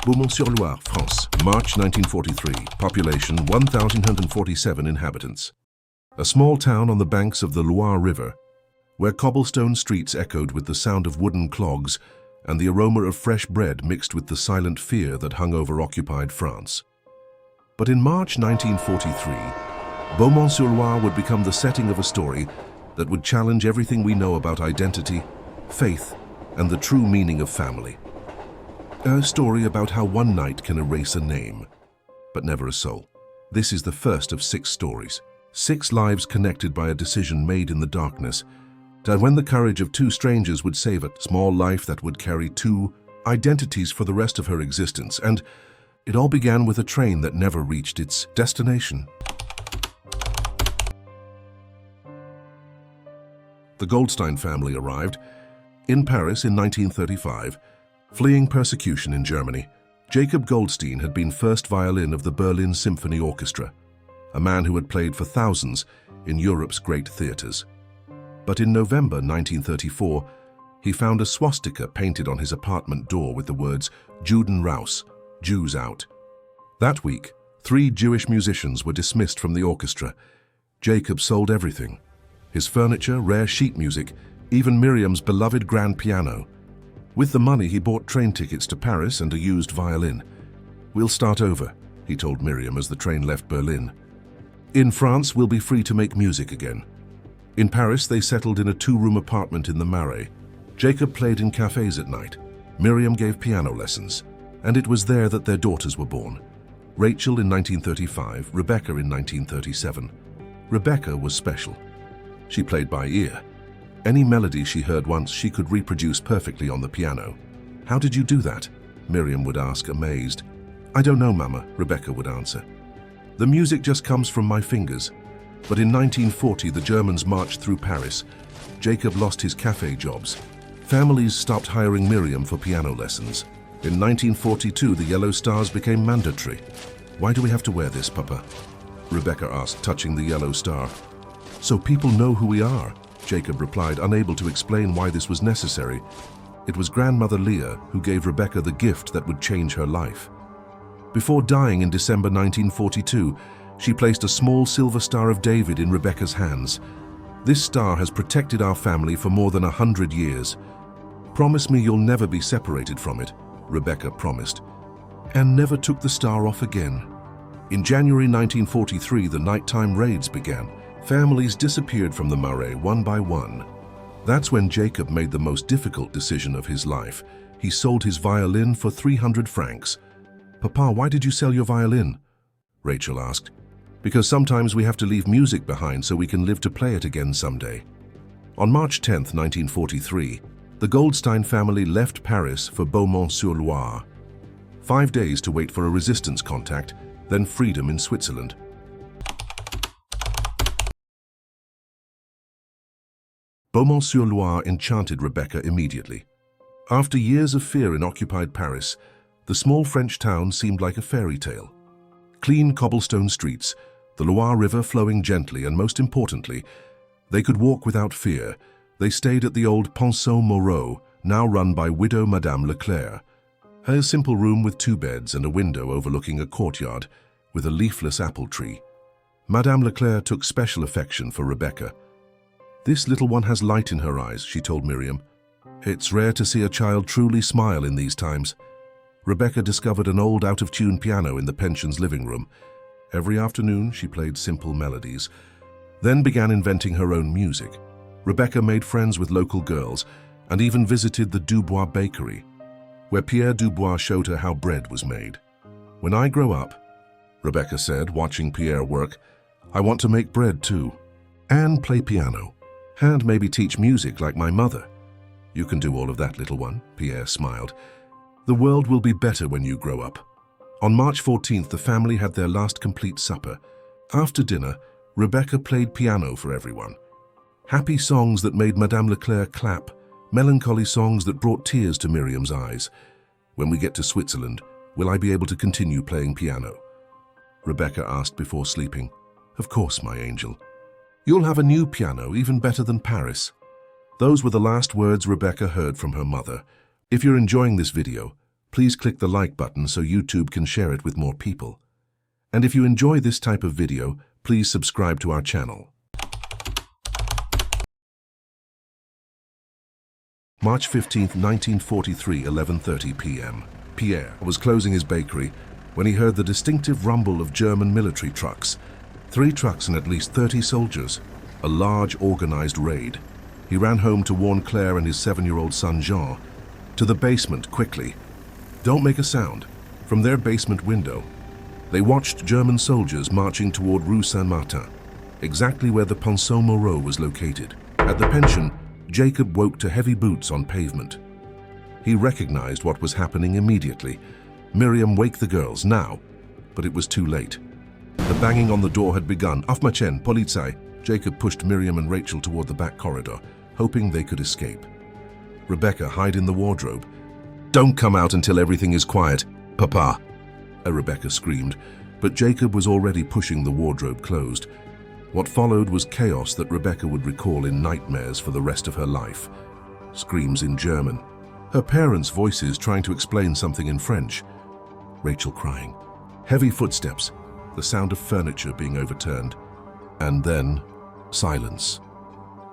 Beaumont-sur-Loire, France, March 1943, population 1,147 inhabitants. A small town on the banks of the Loire River, where cobblestone streets echoed with the sound of wooden clogs and the aroma of fresh bread mixed with the silent fear that hung over occupied France. But in March 1943, Beaumont-sur-Loire would become the setting of a story that would challenge everything we know about identity, faith, and the true meaning of family. A story about how one night can erase a name, but never a soul. This is the first of 6 stories. 6 lives connected by a decision made in the darkness, and when the courage of 2 strangers would save a small life that would carry 2 identities for the rest of her existence. And it all began with a train that never reached its destination. The Goldstein family arrived in Paris in 1935, fleeing persecution in Germany. Jacob Goldstein had been first violin of the Berlin Symphony Orchestra, a man who had played for thousands in Europe's great theaters. But in November 1934, he found a swastika painted on his apartment door with the words "Juden raus," Jews out. That week, 3 Jewish musicians were dismissed from the orchestra. Jacob sold everything: his furniture, rare sheet music, even Miriam's beloved grand piano. With the money, he bought train tickets to Paris and a used violin. "We'll start over," he told Miriam as the train left Berlin. "In France, we'll be free to make music again." In Paris, they settled in a 2-room apartment in the Marais. Jacob played in cafes at night. Miriam gave piano lessons, and it was there that their daughters were born. Rachel in 1935, Rebecca in 1937. Rebecca was special. She played by ear. Any melody she heard once, she could reproduce perfectly on the piano. "How did you do that?" Miriam would ask, amazed. "I don't know, Mama," Rebecca would answer. "The music just comes from my fingers." But in 1940, the Germans marched through Paris. Jacob lost his cafe jobs. Families stopped hiring Miriam for piano lessons. In 1942, the yellow stars became mandatory. "Why do we have to wear this, Papa?" Rebecca asked, touching the yellow star. "So people know who we are," Jacob replied, unable to explain why this was necessary. It was grandmother Leah who gave Rebecca the gift that would change her life. Before dying in December 1942, she placed a small silver Star of David in Rebecca's hands. "This star has protected our family for more than 100 years. Promise me you'll never be separated from it," Rebecca promised, and never took the star off again. In January 1943, the nighttime raids began. Families disappeared from the Marais one by one. That's when Jacob made the most difficult decision of his life. He sold his violin for 300 francs. "Papa, why did you sell your violin?" Rachel asked. "Because sometimes we have to leave music behind so we can live to play it again someday." On March 10, 1943, the Goldstein family left Paris for Beaumont-sur-Loire. 5 days to wait for a resistance contact, then freedom in Switzerland. Beaumont-sur-Loire enchanted Rebecca immediately. After years of fear in occupied Paris, the small French town seemed like a fairy tale. Clean cobblestone streets, the Loire River flowing gently, and most importantly, they could walk without fear. They stayed at the old Pension Moreau, now run by widow Madame Leclerc. Her simple room with 2 beds and a window overlooking a courtyard with a leafless apple tree. Madame Leclerc took special affection for Rebecca. "This little one has light in her eyes," she told Miriam. "It's rare to see a child truly smile in these times." Rebecca discovered an old out-of-tune piano in the pension's living room. Every afternoon, she played simple melodies, then began inventing her own music. Rebecca made friends with local girls and even visited the Dubois bakery, where Pierre Dubois showed her how bread was made. "When I grow up," Rebecca said, watching Pierre work, "I want to make bread too, and play piano, and maybe teach music like my mother." "You can do all of that, little one," Pierre smiled. "The world will be better when you grow up." On March 14th, the family had their last complete supper. After dinner, Rebecca played piano for everyone. Happy songs that made Madame Leclerc clap, melancholy songs that brought tears to Miriam's eyes. "When we get to Switzerland, will I be able to continue playing piano?" Rebecca asked before sleeping. "Of course, my angel. You'll have a new piano, even better than Paris." Those were the last words Rebecca heard from her mother. If you're enjoying this video, Please click the like button so YouTube can share it with more people. And if you enjoy this type of video, please subscribe to our channel. March 15, 1943, 11:30 p.m. Pierre was closing his bakery when he heard the distinctive rumble of German military trucks. 3 trucks and at least 30 soldiers. A large, organized raid. He ran home to warn Claire and his 7-year-old son Jean. To the basement, quickly. Don't make a sound. From their basement window, they watched German soldiers marching toward Rue Saint-Martin, exactly where the Pension Moreau was located. At the pension, Jacob woke to heavy boots on pavement. He recognized what was happening immediately. Miriam, wake the girls, now. But it was too late. The banging on the door had begun. Aufmachen, Polizei. Jacob pushed Miriam and Rachel toward the back corridor, hoping they could escape. Rebecca, hide in the wardrobe. Don't come out until everything is quiet, Papa. Rebecca screamed, but Jacob was already pushing the wardrobe closed. What followed was chaos that Rebecca would recall in nightmares for the rest of her life. Screams in German. Her parents' voices trying to explain something in French. Rachel crying. Heavy footsteps, the sound of furniture being overturned. And then, silence.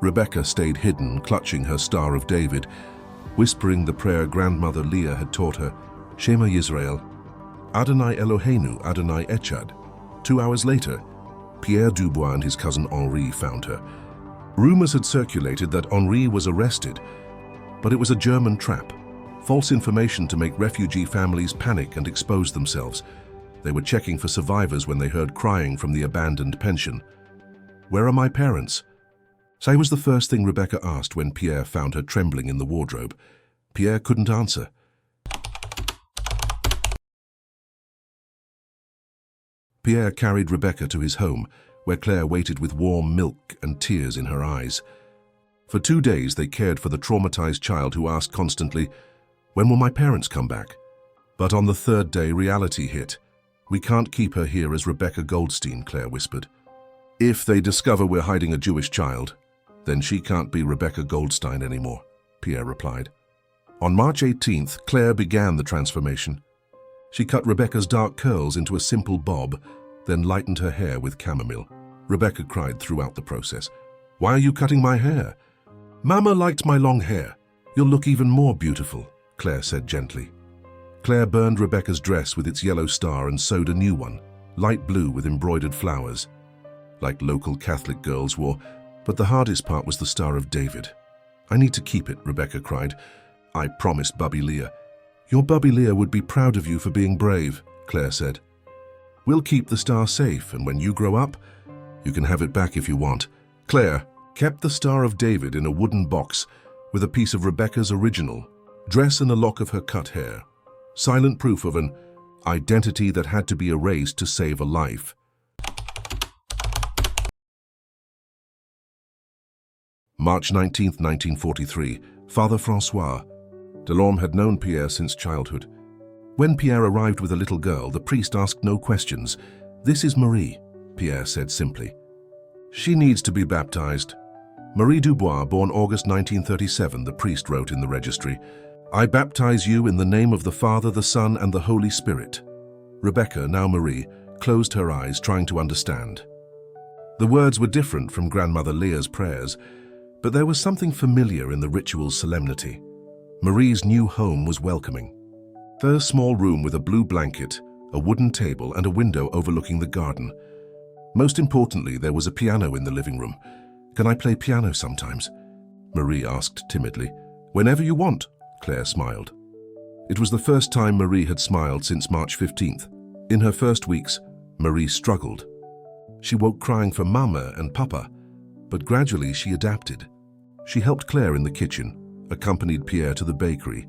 Rebecca stayed hidden, clutching her Star of David, whispering the prayer grandmother Leah had taught her, Shema Yisrael, Adonai Eloheinu, Adonai Echad. 2 hours later, Pierre Dubois and his cousin Henri found her. Rumors had circulated that Henri was arrested, but it was a German trap. False information to make refugee families panic and expose themselves. They were checking for survivors when they heard crying from the abandoned pension. Where are my parents? Say was the first thing Rebecca asked when Pierre found her trembling in the wardrobe. Pierre couldn't answer. Pierre carried Rebecca to his home, where Claire waited with warm milk and tears in her eyes. For 2 days they cared for the traumatized child who asked constantly, when will my parents come back? But on the 3rd day, reality hit. We can't keep her here as Rebecca Goldstein, Claire whispered. If they discover we're hiding a Jewish child, then she can't be Rebecca Goldstein anymore, Pierre replied. On March 18th, Claire began the transformation. She cut Rebecca's dark curls into a simple bob, then lightened her hair with chamomile. Rebecca cried throughout the process. Why are you cutting my hair? Mama liked my long hair. You'll look even more beautiful, Claire said gently. Claire burned Rebecca's dress with its yellow star and sewed a new one, light blue with embroidered flowers, like local Catholic girls wore, but the hardest part was the Star of David. I need to keep it, Rebecca cried. I promised Bubby Leah. Your Bubby Leah would be proud of you for being brave, Claire said. We'll keep the star safe, and when you grow up, you can have it back if you want. Claire kept the Star of David in a wooden box with a piece of Rebecca's original dress and a lock of her cut hair. Silent proof of an identity that had to be erased to save a life. March 19, 1943, Father Francois. Delorme had known Pierre since childhood. When Pierre arrived with a little girl, the priest asked no questions. This is Marie, Pierre said simply. She needs to be baptized. Marie Dubois, born August 1937, the priest wrote in the registry. I baptize you in the name of the Father, the Son, and the Holy Spirit. Rebecca, now Marie, closed her eyes, trying to understand. The words were different from Grandmother Leah's prayers, but there was something familiar in the ritual's solemnity. Marie's new home was welcoming. A small room with a blue blanket, a wooden table, and a window overlooking the garden. Most importantly, there was a piano in the living room. Can I play piano sometimes? Marie asked timidly. Whenever you want, Claire smiled. It was the first time Marie had smiled since March 15th. In her first weeks, Marie struggled. She woke crying for Mama and Papa, but gradually she adapted. She helped Claire in the kitchen, accompanied Pierre to the bakery,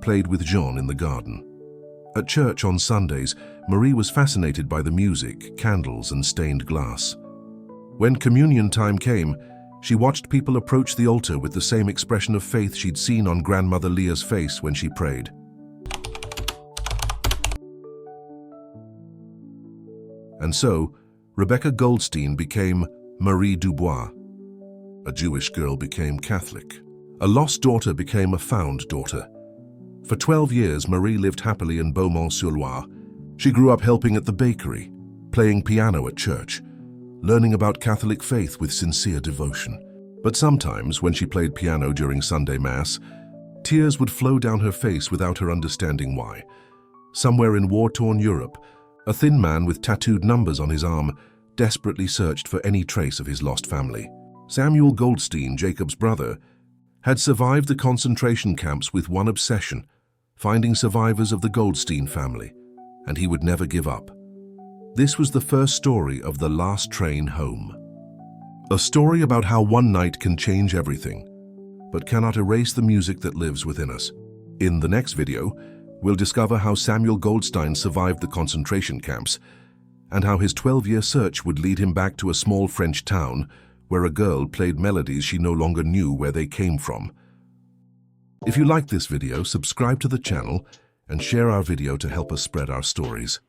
played with Jean in the garden. At church on Sundays, Marie was fascinated by the music, candles, and stained glass. When communion time came, she watched people approach the altar with the same expression of faith she'd seen on Grandmother Leah's face when she prayed. And so, Rebecca Goldstein became Marie Dubois. A Jewish girl became Catholic. A lost daughter became a found daughter. For 12 years, Marie lived happily in Beaumont-sur-Loire. She grew up helping at the bakery, playing piano at church, learning about Catholic faith with sincere devotion. But sometimes, when she played piano during Sunday Mass, tears would flow down her face without her understanding why. Somewhere in war-torn Europe, a thin man with tattooed numbers on his arm desperately searched for any trace of his lost family. Samuel Goldstein, Jacob's brother, had survived the concentration camps with one obsession: finding survivors of the Goldstein family, and he would never give up. This was the first story of The Last Train Home. A story about how one night can change everything, but cannot erase the music that lives within us. In the next video, we'll discover how Samuel Goldstein survived the concentration camps and how his 12-year search would lead him back to a small French town where a girl played melodies she no longer knew where they came from. If you like this video, subscribe to the channel and share our video to help us spread our stories.